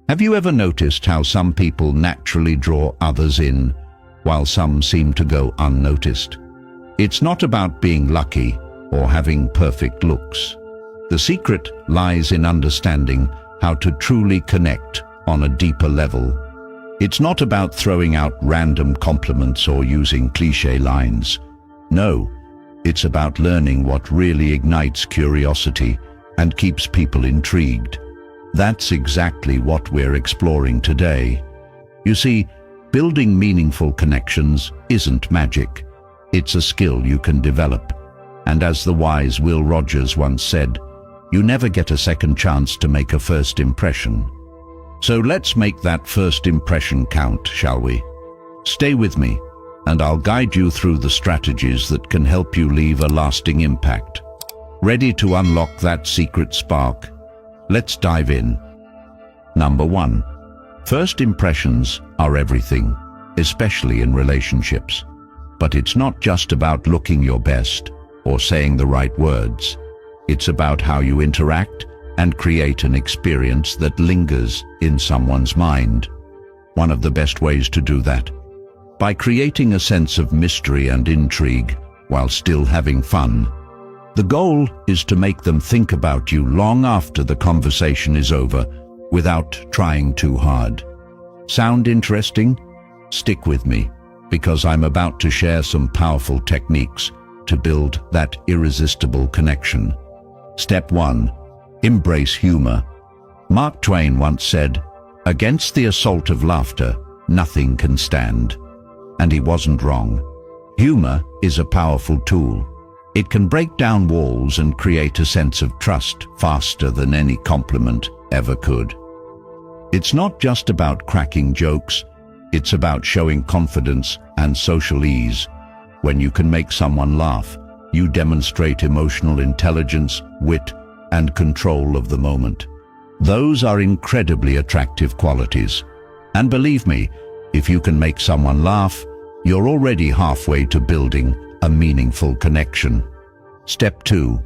Have you ever noticed how some people naturally draw others in, while some seem to go unnoticed? It's not about being lucky or having perfect looks. The secret lies in understanding how to truly connect on a deeper level. It's not about throwing out random compliments or using cliché lines. No, it's about learning what really ignites curiosity and keeps people intrigued. That's exactly what we're exploring today. You see, building meaningful connections isn't magic. It's a skill you can develop. And as the wise Will Rogers once said, you never get a second chance to make a first impression. So let's make that first impression count, shall we? Stay with me, and I'll guide you through the strategies that can help you leave a lasting impact. Ready to unlock that secret spark? Let's dive in. Number 1. First impressions are everything, especially in relationships. But it's not just about looking your best or saying the right words. It's about how you interact and create an experience that lingers in someone's mind. One of the best ways to do that, by creating a sense of mystery and intrigue while still having fun. The goal is to make them think about you long after the conversation is over, without trying too hard. Sound interesting? Stick with me, because I'm about to share some powerful techniques to build that irresistible connection. Step 1. Embrace humor. Mark Twain once said, "Against the assault of laughter, nothing can stand." And he wasn't wrong. Humor is a powerful tool. It can break down walls and create a sense of trust faster than any compliment ever could. It's not just about cracking jokes, it's about showing confidence and social ease. When you can make someone laugh, you demonstrate emotional intelligence, wit, and control of the moment. Those are incredibly attractive qualities. And believe me, if you can make someone laugh, you're already halfway to building a meaningful connection. Step 2.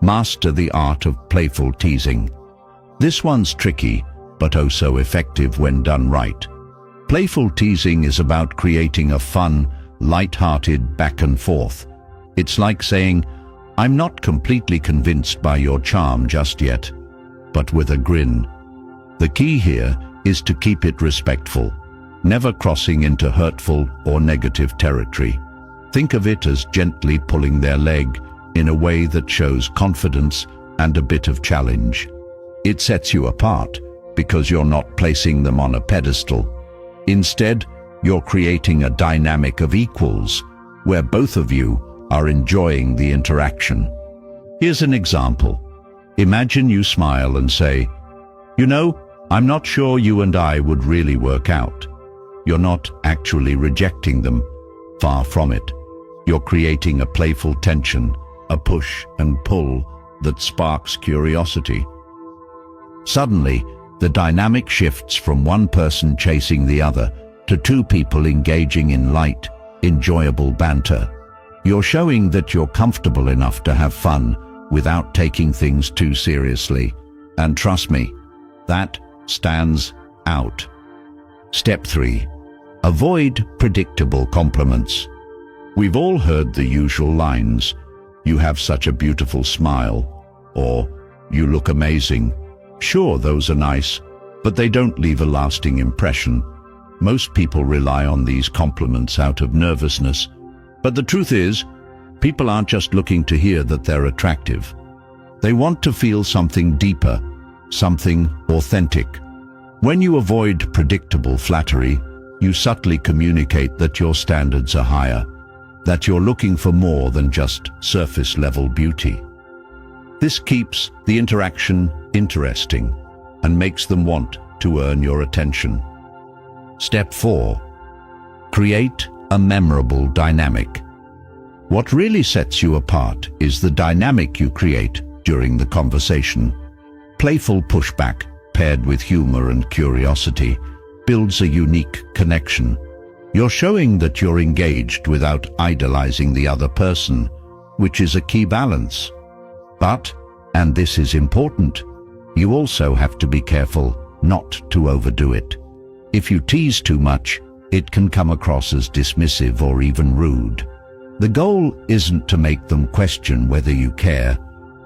Master the art of playful teasing. This one's tricky, but oh so effective when done right. Playful teasing is about creating a fun, light-hearted back and forth. It's like saying, "I'm not completely convinced by your charm just yet," but with a grin. The key here is to keep it respectful, never crossing into hurtful or negative territory. Think of it as gently pulling their leg in a way that shows confidence and a bit of challenge. It sets you apart because you're not placing them on a pedestal. Instead, you're creating a dynamic of equals where both of you are enjoying the interaction. Here's an example. Imagine you smile and say, "You know, I'm not sure you and I would really work out." You're not actually rejecting them. Far from it. You're creating a playful tension, a push and pull that sparks curiosity. Suddenly, the dynamic shifts from one person chasing the other to two people engaging in light, enjoyable banter. You're showing that you're comfortable enough to have fun without taking things too seriously. And trust me, that stands out. Step 3. Avoid predictable compliments. We've all heard the usual lines, "You have such a beautiful smile," or "You look amazing." Sure, those are nice, but they don't leave a lasting impression. Most people rely on these compliments out of nervousness. But the truth is, people aren't just looking to hear that they're attractive. They want to feel something deeper, something authentic. When you avoid predictable flattery, you subtly communicate that your standards are higher, that you're looking for more than just surface-level beauty. This keeps the interaction interesting and makes them want to earn your attention. Step 4. Create a memorable dynamic. What really sets you apart is the dynamic you create during the conversation. Playful pushback, paired with humor and curiosity, builds a unique connection. You're showing that you're engaged without idolizing the other person, which is a key balance. But, and this is important, you also have to be careful not to overdo it. If you tease too much, it can come across as dismissive or even rude. The goal isn't to make them question whether you care,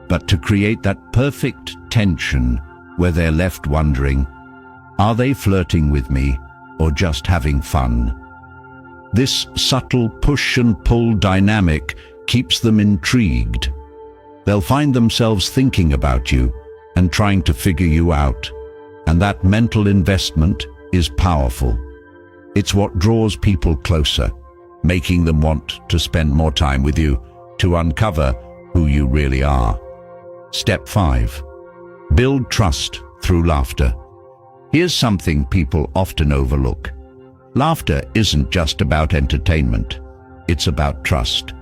but to create that perfect tension where they're left wondering, are they flirting with me or just having fun? This subtle push and pull dynamic keeps them intrigued. They'll find themselves thinking about you and trying to figure you out, and that mental investment is powerful. It's what draws people closer, making them want to spend more time with you to uncover who you really are. Step 5. Build trust through laughter. Here's something people often overlook. Laughter isn't just about entertainment. It's about trust.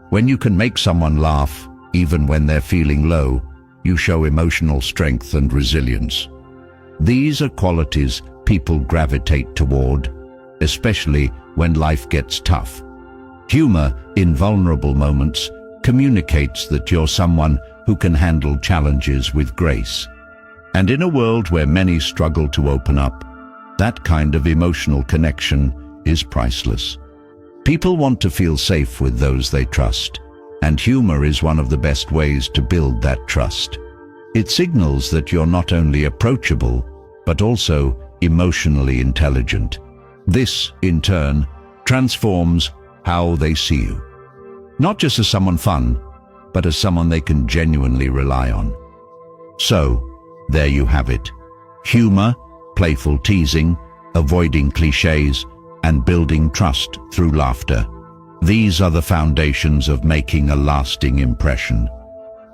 When you can make someone laugh, even when they're feeling low, you show emotional strength and resilience. These are qualities people gravitate toward, especially when life gets tough. Humor in vulnerable moments communicates that you're someone who can handle challenges with grace. And in a world where many struggle to open up, that kind of emotional connection is priceless. People want to feel safe with those they trust, and humor is one of the best ways to build that trust. It signals that you're not only approachable, but also emotionally intelligent. This, in turn, transforms how they see you. Not just as someone fun, but as someone they can genuinely rely on. So, there you have it. Humor, playful teasing, avoiding cliches, and building trust through laughter. These are the foundations of making a lasting impression.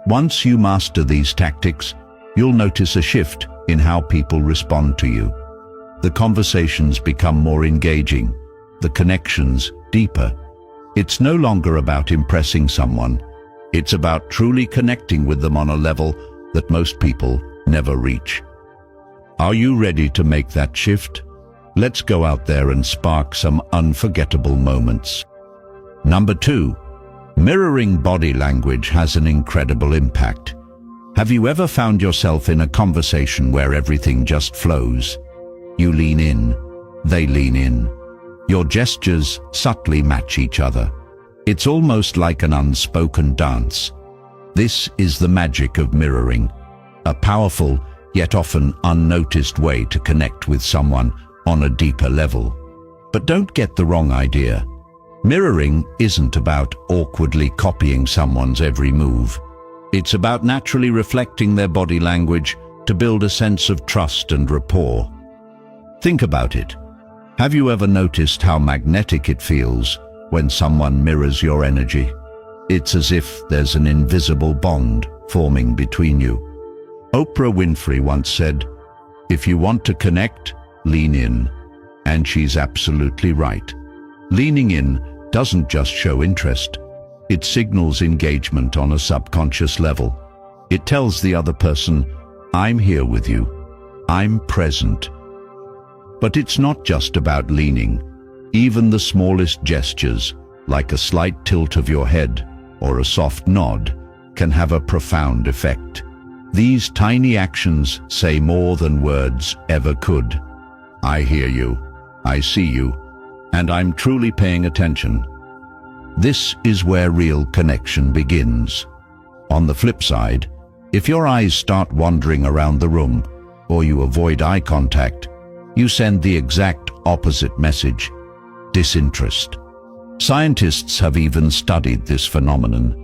Once you master these tactics, you'll notice a shift in how people respond to you. The conversations become more engaging, the connections deeper. It's no longer about impressing someone. It's about truly connecting with them on a level that most people never reach. Are you ready to make that shift? Let's go out there and spark some unforgettable moments. Number 2, mirroring body language has an incredible impact. Have you ever found yourself in a conversation where everything just flows? You lean in, they lean in. Your gestures subtly match each other. It's almost like an unspoken dance. This is the magic of mirroring, a powerful yet often unnoticed way to connect with someone on a deeper level. But don't get the wrong idea. Mirroring isn't about awkwardly copying someone's every move. It's about naturally reflecting their body language to build a sense of trust and rapport. Think about it. Have you ever noticed how magnetic it feels when someone mirrors your energy? It's as if there's an invisible bond forming between you. Oprah Winfrey once said, "If you want to connect, lean in." And she's absolutely right. Leaning in doesn't just show interest. It signals engagement on a subconscious level. It tells the other person, "I'm here with you. I'm present." But it's not just about leaning. Even the smallest gestures, like a slight tilt of your head or a soft nod, can have a profound effect. These tiny actions say more than words ever could. I hear you, I see you, and I'm truly paying attention. This is where real connection begins. On the flip side, if your eyes start wandering around the room or you avoid eye contact, you send the exact opposite message: disinterest. Scientists have even studied this phenomenon.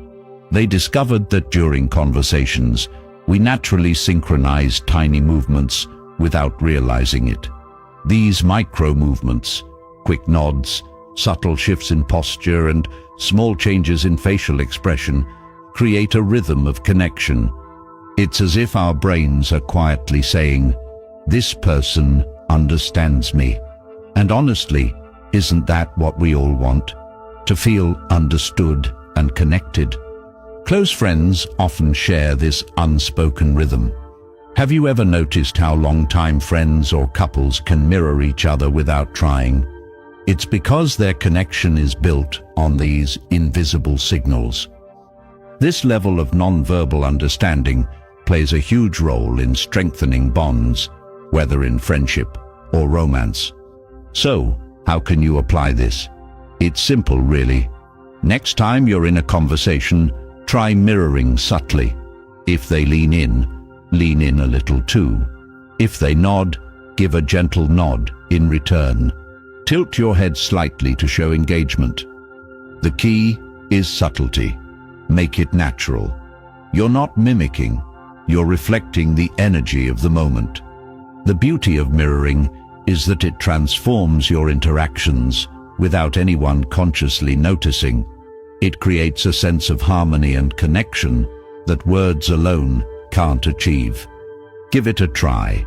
They discovered that during conversations, we naturally synchronize tiny movements without realizing it. These micro movements, quick nods, subtle shifts in posture, and small changes in facial expression create a rhythm of connection. It's as if our brains are quietly saying, "This person understands me." And honestly, isn't that what we all want? To feel understood and connected. Close friends often share this unspoken rhythm. Have you ever noticed how long-time friends or couples can mirror each other without trying? It's because their connection is built on these invisible signals. This level of non-verbal understanding plays a huge role in strengthening bonds whether in friendship or romance. So, how can you apply this? It's simple, really. Next time you're in a conversation, try mirroring subtly. If they lean in a little too. If they nod, give a gentle nod in return. Tilt your head slightly to show engagement. The key is subtlety. Make it natural. You're not mimicking, you're reflecting the energy of the moment. The beauty of mirroring is that it transforms your interactions without anyone consciously noticing. It creates a sense of harmony and connection that words alone can't achieve. Give it a try.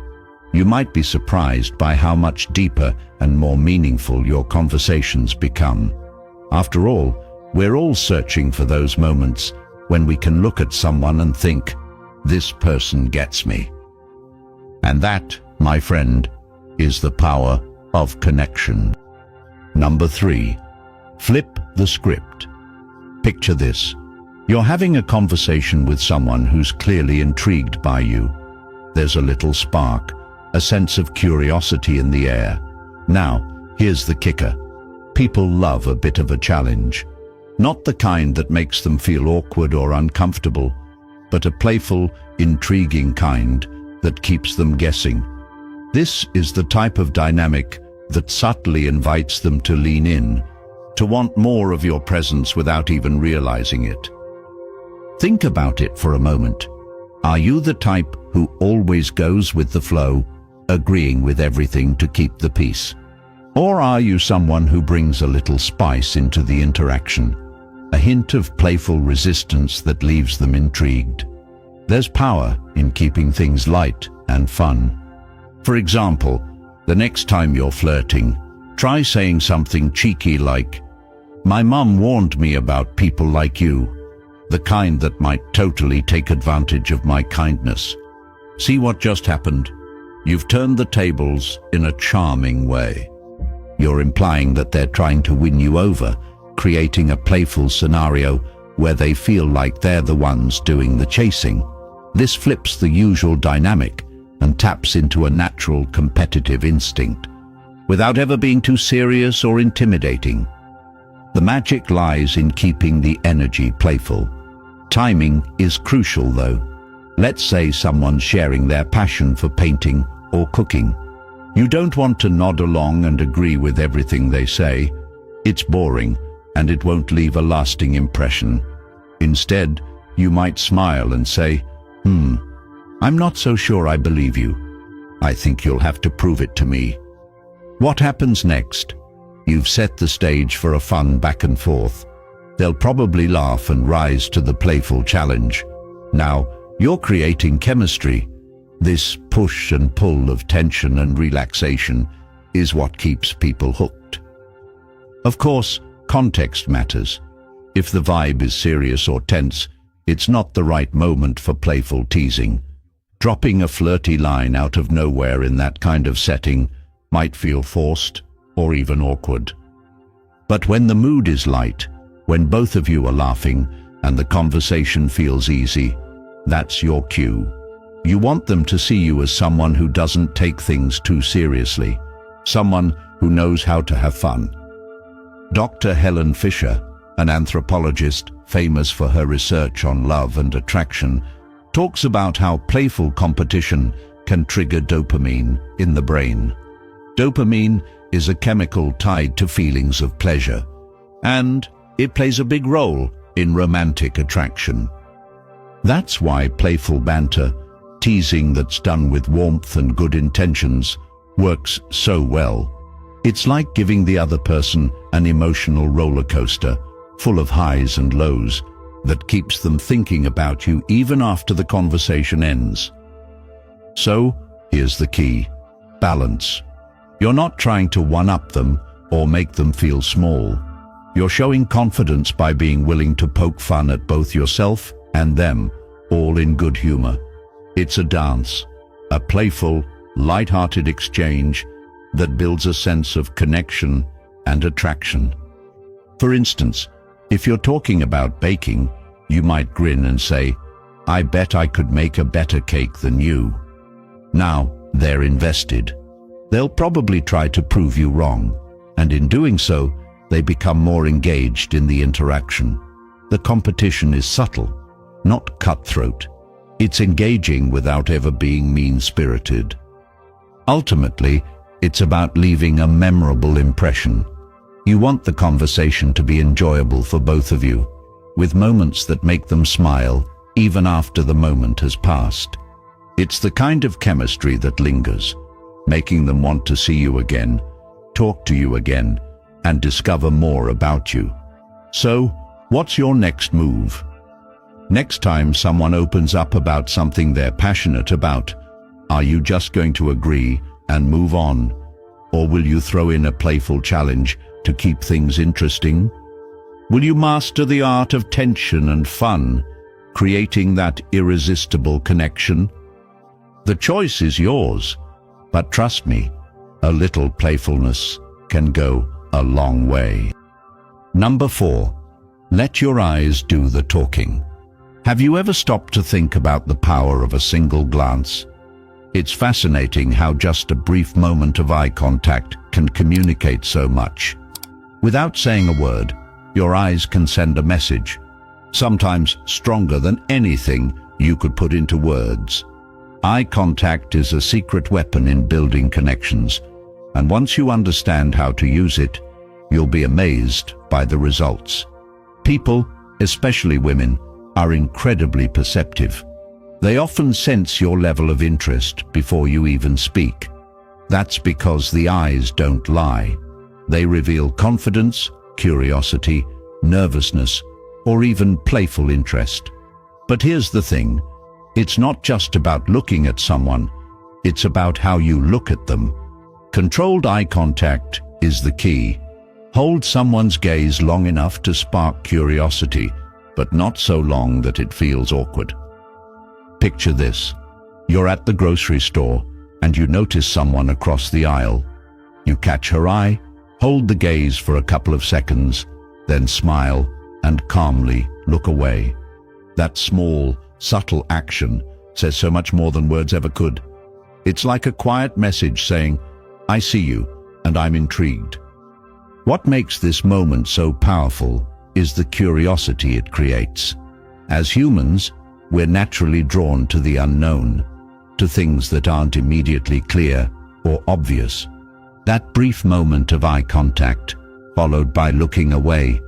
You might be surprised by how much deeper and more meaningful your conversations become. After all, we're all searching for those moments when we can look at someone and think, this person gets me. And that, my friend, is the power of connection. Number 3, flip the script. Picture this. You're having a conversation with someone who's clearly intrigued by you. There's a little spark, a sense of curiosity in the air. Now, here's the kicker. People love a bit of a challenge. Not the kind that makes them feel awkward or uncomfortable, but a playful, intriguing kind that keeps them guessing. This is the type of dynamic that subtly invites them to lean in, to want more of your presence without even realizing it. Think about it for a moment. Are you the type who always goes with the flow, agreeing with everything to keep the peace? Or are you someone who brings a little spice into the interaction, a hint of playful resistance that leaves them intrigued? There's power in keeping things light and fun. For example, the next time you're flirting, try saying something cheeky like, "My mum warned me about people like you," the kind that might totally take advantage of my kindness. See what just happened? You've turned the tables in a charming way. You're implying that they're trying to win you over, creating a playful scenario where they feel like they're the ones doing the chasing. This flips the usual dynamic and taps into a natural competitive instinct, without ever being too serious or intimidating. The magic lies in keeping the energy playful. Timing is crucial though. Let's say someone's sharing their passion for painting or cooking. You don't want to nod along and agree with everything they say. It's boring and it won't leave a lasting impression. Instead, you might smile and say, I'm not so sure I believe you. I think you'll have to prove it to me. What happens next? You've set the stage for a fun back and forth. They'll probably laugh and rise to the playful challenge. Now, you're creating chemistry. This push and pull of tension and relaxation is what keeps people hooked. Of course, context matters. If the vibe is serious or tense, it's not the right moment for playful teasing. Dropping a flirty line out of nowhere in that kind of setting might feel forced or even awkward. But when the mood is light, when both of you are laughing and the conversation feels easy, that's your cue. You want them to see you as someone who doesn't take things too seriously, someone who knows how to have fun. Dr. Helen Fisher, an anthropologist famous for her research on love and attraction, talks about how playful competition can trigger dopamine in the brain. Dopamine is a chemical tied to feelings of pleasure, and it plays a big role in romantic attraction. That's why playful banter, teasing that's done with warmth and good intentions, works so well. It's like giving the other person an emotional roller coaster, full of highs and lows, that keeps them thinking about you even after the conversation ends. So, here's the key: balance. You're not trying to one-up them or make them feel small. You're showing confidence by being willing to poke fun at both yourself and them, all in good humor. It's a dance, a playful, light-hearted exchange that builds a sense of connection and attraction. For instance, if you're talking about baking, you might grin and say, "I bet I could make a better cake than you." Now, they're invested. They'll probably try to prove you wrong, and in doing so, they become more engaged in the interaction. The competition is subtle, not cutthroat. It's engaging without ever being mean-spirited. Ultimately, it's about leaving a memorable impression. You want the conversation to be enjoyable for both of you, with moments that make them smile even after the moment has passed. It's the kind of chemistry that lingers, making them want to see you again, talk to you again, and discover more about you. So, what's your next move? Next time someone opens up about something they're passionate about, are you just going to agree and move on? Or will you throw in a playful challenge to keep things interesting? Will you master the art of tension and fun, creating that irresistible connection? The choice is yours, but trust me, a little playfulness can go a long way. Number 4, let your eyes do the talking. Have you ever stopped to think about the power of a single glance? It's fascinating how just a brief moment of eye contact can communicate so much. Without saying a word, your eyes can send a message, sometimes stronger than anything you could put into words. Eye contact is a secret weapon in building connections, and once you understand how to use it, you'll be amazed by the results. People, especially women, are incredibly perceptive. They often sense your level of interest before you even speak. That's because the eyes don't lie. They reveal confidence, curiosity, nervousness, or even playful interest. But here's the thing, it's not just about looking at someone, it's about how you look at them. Controlled eye contact is the key. Hold someone's gaze long enough to spark curiosity, but not so long that it feels awkward. Picture this. You're at the grocery store and you notice someone across the aisle. You catch her eye, hold the gaze for a couple of seconds, then smile and calmly look away. That small, subtle action says so much more than words ever could. It's like a quiet message saying, "I see you and I'm intrigued." What makes this moment so powerful is the curiosity it creates. As humans, we're naturally drawn to the unknown, to things that aren't immediately clear or obvious. That brief moment of eye contact, followed by looking away,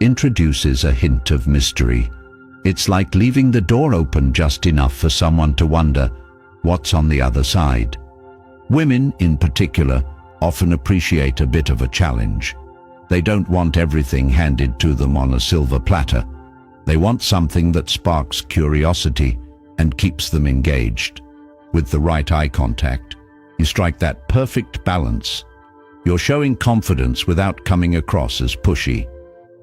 introduces a hint of mystery. It's like leaving the door open just enough for someone to wonder what's on the other side. Women, in particular, often appreciate a bit of a challenge. They don't want everything handed to them on a silver platter. They want something that sparks curiosity and keeps them engaged. With the right eye contact, you strike that perfect balance. You're showing confidence without coming across as pushy.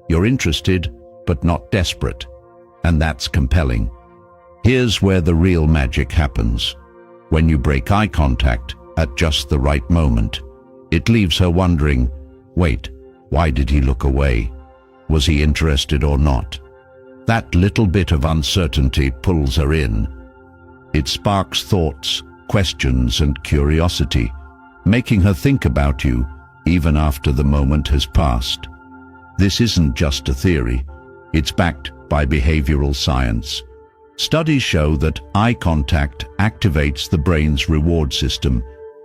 You're interested, but not desperate. And that's compelling. Here's where the real magic happens. When you break eye contact at just the right moment, it leaves her wondering, wait, why did he look away? Was he interested or not? That little bit of uncertainty pulls her in. It sparks thoughts, questions, and curiosity, making her think about you even after the moment has passed. This isn't just a theory, it's backed by behavioral science. Studies show that eye contact activates the brain's reward system,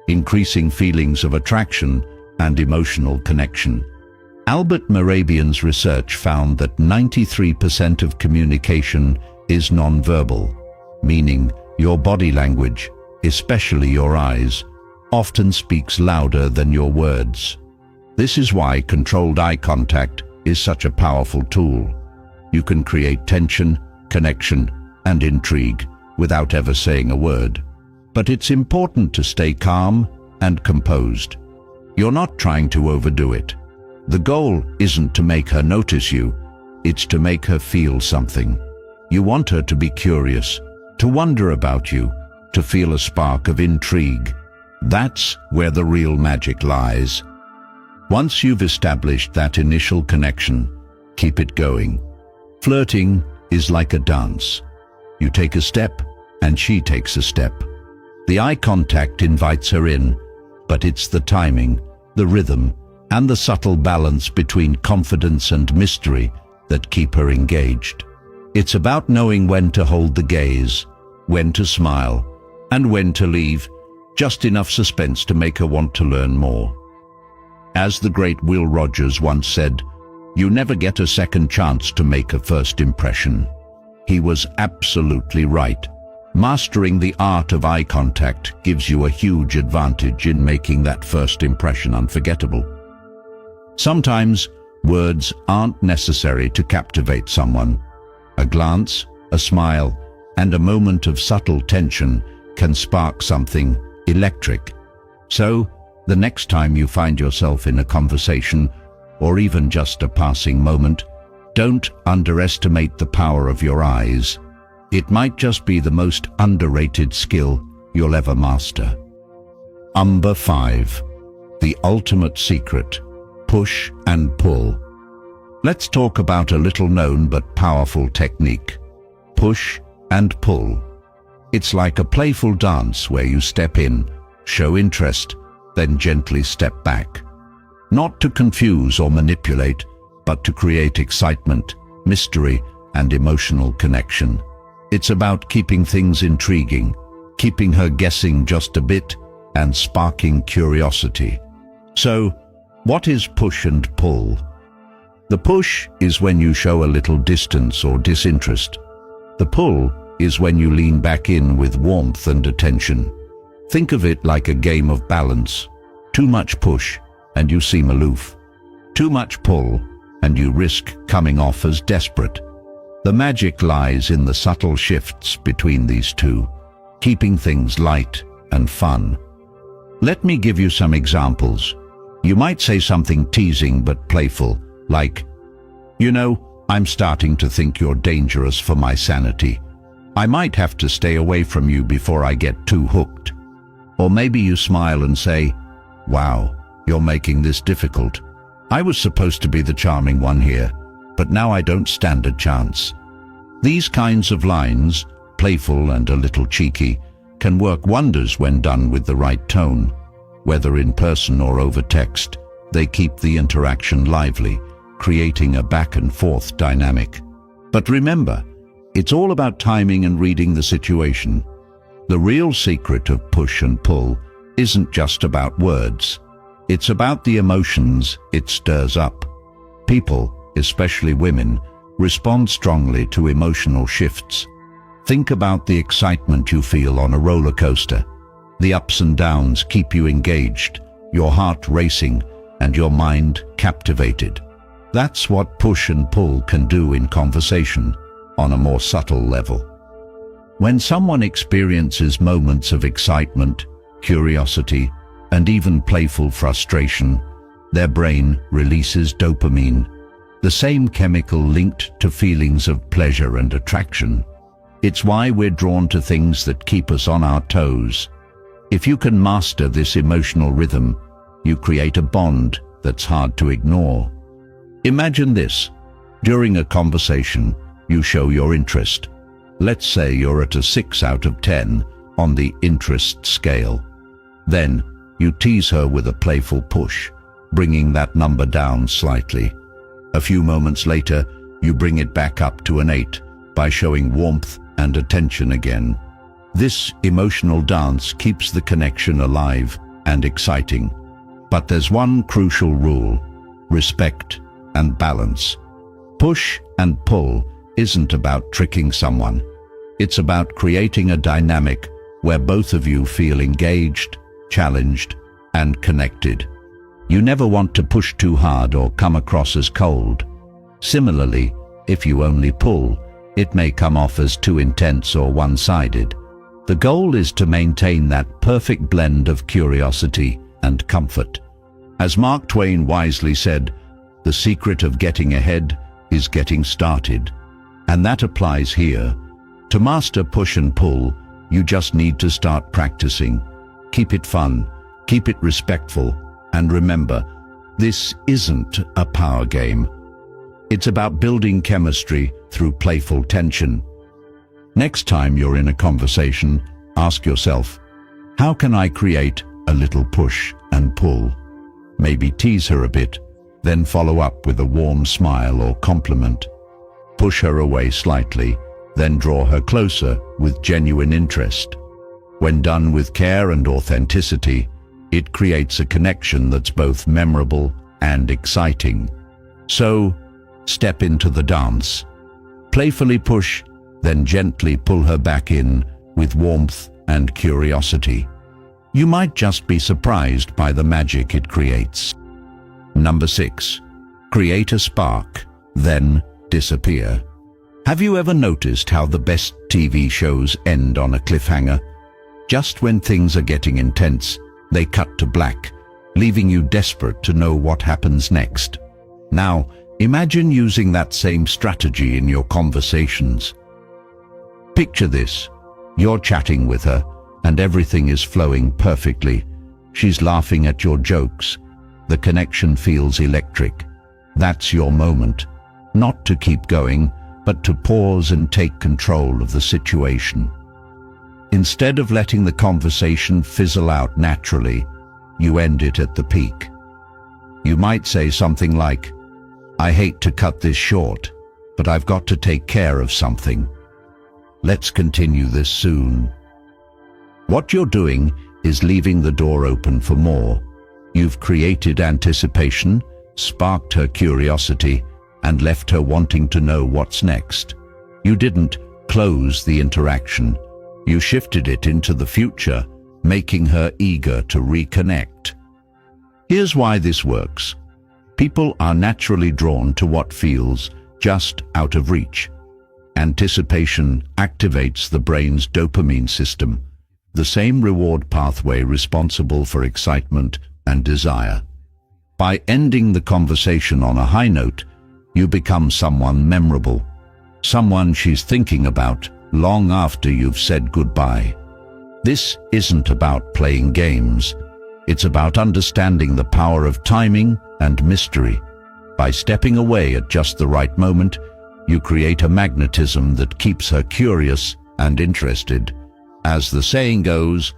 increasing feelings of attraction and emotional connection. Albert Mehrabian's research found that 93% of communication is nonverbal, meaning your body language, especially your eyes, often speaks louder than your words. This is why controlled eye contact is such a powerful tool. You can create tension, connection, and intrigue without ever saying a word. But it's important to stay calm and composed. You're not trying to overdo it. The goal isn't to make her notice you, it's to make her feel something. You want her to be curious, to wonder about you, to feel a spark of intrigue. That's where the real magic lies. Once you've established that initial connection, keep it going. Flirting is like a dance. You take a step, and she takes a step. The eye contact invites her in, but it's the timing, the rhythm, and the subtle balance between confidence and mystery that keep her engaged. It's about knowing when to hold the gaze, when to smile, and when to leave just enough suspense to make her want to learn more. As the great Will Rogers once said, "You never get a second chance to make a first impression." He was absolutely right. Mastering the art of eye contact gives you a huge advantage in making that first impression unforgettable. Sometimes words aren't necessary to captivate someone. A glance, a smile, and a moment of subtle tension can spark something electric. So, the next time you find yourself in a conversation, or even just a passing moment, don't underestimate the power of your eyes. It might just be the most underrated skill you'll ever master. Number 5. The ultimate secret: push and pull. Let's talk about a little-known but powerful technique: push and pull. It's like a playful dance where you step in, show interest, then gently step back. Not to confuse or manipulate, but to create excitement, mystery, and emotional connection. It's about keeping things intriguing, keeping her guessing just a bit, and sparking curiosity. So, what is push and pull? The push is when you show a little distance or disinterest. The pull is when you lean back in with warmth and attention. Think of it like a game of balance. Too much push, and you seem aloof. Too much pull, and you risk coming off as desperate. The magic lies in the subtle shifts between these two, keeping things light and fun. Let me give you some examples. You might say something teasing but playful, like, "You know, I'm starting to think you're dangerous for my sanity. I might have to stay away from you before I get too hooked." Or maybe you smile and say, "Wow, you're making this difficult. I was supposed to be the charming one here, but now I don't stand a chance." These kinds of lines, playful and a little cheeky, can work wonders when done with the right tone. Whether in person or over text, they keep the interaction lively, creating a back-and-forth dynamic. But remember, it's all about timing and reading the situation. The real secret of push and pull isn't just about words. It's about the emotions it stirs up. People, especially women, respond strongly to emotional shifts. Think about the excitement you feel on a roller coaster. The ups and downs keep you engaged, your heart racing, and your mind captivated. That's what push and pull can do in conversation, on a more subtle level. When someone experiences moments of excitement, curiosity, and even playful frustration, their brain releases dopamine, the same chemical linked to feelings of pleasure and attraction. It's why we're drawn to things that keep us on our toes. If you can master this emotional rhythm, you create a bond that's hard to ignore. Imagine this. During a conversation, you show your interest. Let's say you're at a 6 out of 10 on the interest scale. Then, you tease her with a playful push, bringing that number down slightly. A few moments later, you bring it back up to an 8 by showing warmth and attention again. This emotional dance keeps the connection alive and exciting. But there's one crucial rule: respect and balance. Push and pull isn't about tricking someone. It's about creating a dynamic where both of you feel engaged, challenged, and connected. You never want to push too hard or come across as cold. Similarly, if you only pull, it may come off as too intense or one-sided. The goal is to maintain that perfect blend of curiosity and comfort. As Mark Twain wisely said, the secret of getting ahead is getting started. And that applies here. To master push and pull, you just need to start practicing. Keep it fun, keep it respectful, and remember, this isn't a power game. It's about building chemistry through playful tension. Next time you're in a conversation, ask yourself, How can I create a little push and pull? Maybe tease her a bit, then follow up with a warm smile or compliment. Push her away slightly, then draw her closer with genuine interest. When done with care and authenticity, it creates a connection that's both memorable and exciting. So, step into the dance. Playfully push, then gently pull her back in with warmth and curiosity. You might just be surprised by the magic it creates. Number 6. Create a spark, then disappear. Have you ever noticed how the best TV shows end on a cliffhanger? Just when things are getting intense, they cut to black, leaving you desperate to know what happens next. Now, imagine using that same strategy in your conversations. Picture this. You're chatting with her, and everything is flowing perfectly. She's laughing at your jokes. The connection feels electric. That's your moment. Not to keep going, but to pause and take control of the situation. Instead of letting the conversation fizzle out naturally, you end it at the peak. You might say something like, "I hate to cut this short, but I've got to take care of something. Let's continue this soon." What you're doing is leaving the door open for more. You've created anticipation, sparked her curiosity, and left her wanting to know what's next. You didn't close the interaction. You shifted it into the future, making her eager to reconnect. Here's why this works. People are naturally drawn to what feels just out of reach. Anticipation activates the brain's dopamine system, the same reward pathway responsible for excitement and desire. By ending the conversation on a high note, you become someone memorable, someone she's thinking about long after you've said goodbye. This isn't about playing games. It's about understanding the power of timing and mystery. By stepping away at just the right moment, you create a magnetism that keeps her curious and interested. As the saying goes,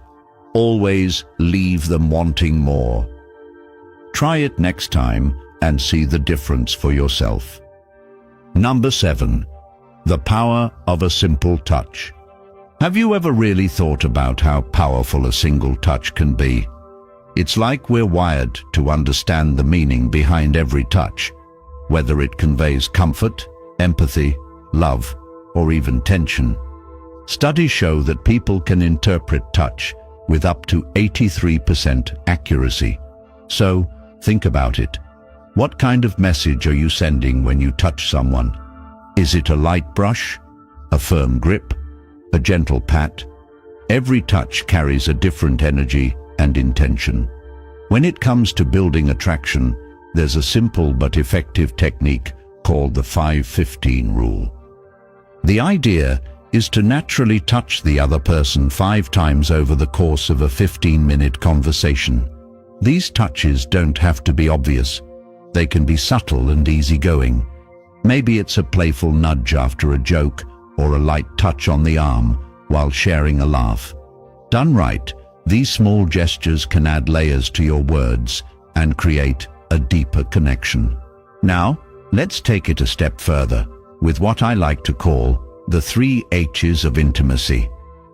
always leave them wanting more. Try it next time and see the difference for yourself. Number 7. The power of a simple touch. Have you ever really thought about how powerful a single touch can be? It's like we're wired to understand the meaning behind every touch, whether it conveys comfort, empathy, love, or even tension. Studies show that people can interpret touch with up to 83% accuracy. So, think about it. What kind of message are you sending when you touch someone? Is it a light brush, a firm grip, a gentle pat? Every touch carries a different energy and intention. When it comes to building attraction, there's a simple but effective technique called the 5-15 rule. The idea is to naturally touch the other person 5 times over the course of a 15-minute conversation. These touches don't have to be obvious. They can be subtle and easygoing. Maybe it's a playful nudge after a joke or a light touch on the arm while sharing a laugh. Done right, these small gestures can add layers to your words and create a deeper connection. Now, let's take it a step further with what I like to call the 3 H's of intimacy: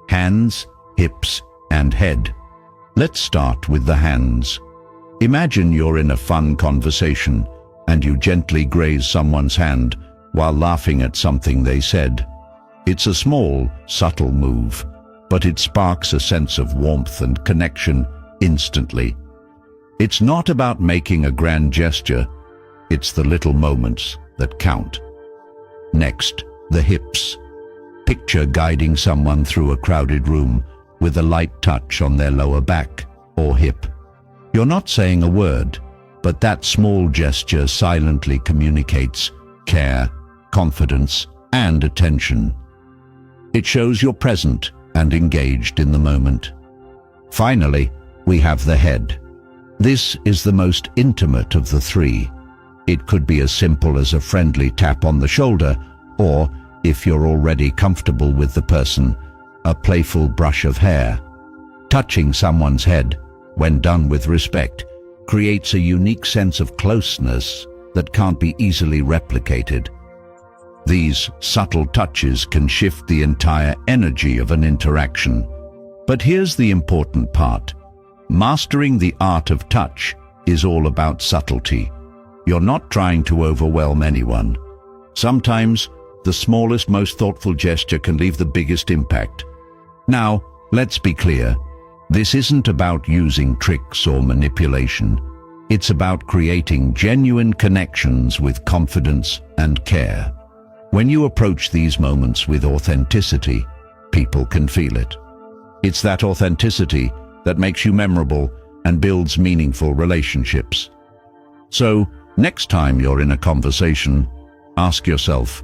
hands, hips, and head. Let's start with the hands. Imagine you're in a fun conversation and you gently graze someone's hand while laughing at something they said. It's a small, subtle move, but it sparks a sense of warmth and connection instantly. It's not about making a grand gesture, it's the little moments that count. Next, the hips. Picture guiding someone through a crowded room with a light touch on their lower back or hip. You're not saying a word, but that small gesture silently communicates care, confidence, and attention. It shows you're present and engaged in the moment. Finally, we have the head. This is the most intimate of the 3. It could be as simple as a friendly tap on the shoulder, or, if you're already comfortable with the person, a playful brush of hair. Touching someone's head, when done with respect, creates a unique sense of closeness that can't be easily replicated. These subtle touches can shift the entire energy of an interaction. But here's the important part. Mastering the art of touch is all about subtlety. You're not trying to overwhelm anyone. Sometimes, the smallest, most thoughtful gesture can leave the biggest impact. Now, let's be clear. This isn't about using tricks or manipulation. It's about creating genuine connections with confidence and care. When you approach these moments with authenticity, people can feel it. It's that authenticity that makes you memorable and builds meaningful relationships. So, next time you're in a conversation, ask yourself,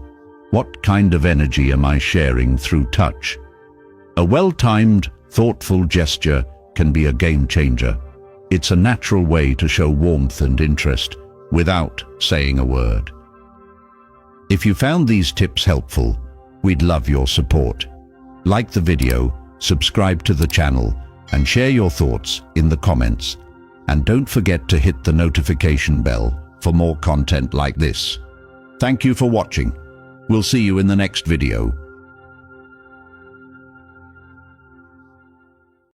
what kind of energy am I sharing through touch? A well-timed, thoughtful gesture can be a game changer. It's a natural way to show warmth and interest without saying a word. If you found these tips helpful, we'd love your support. Like the video, subscribe to the channel, and share your thoughts in the comments. And don't forget to hit the notification bell for more content like this. Thank you for watching. We'll see you in the next video.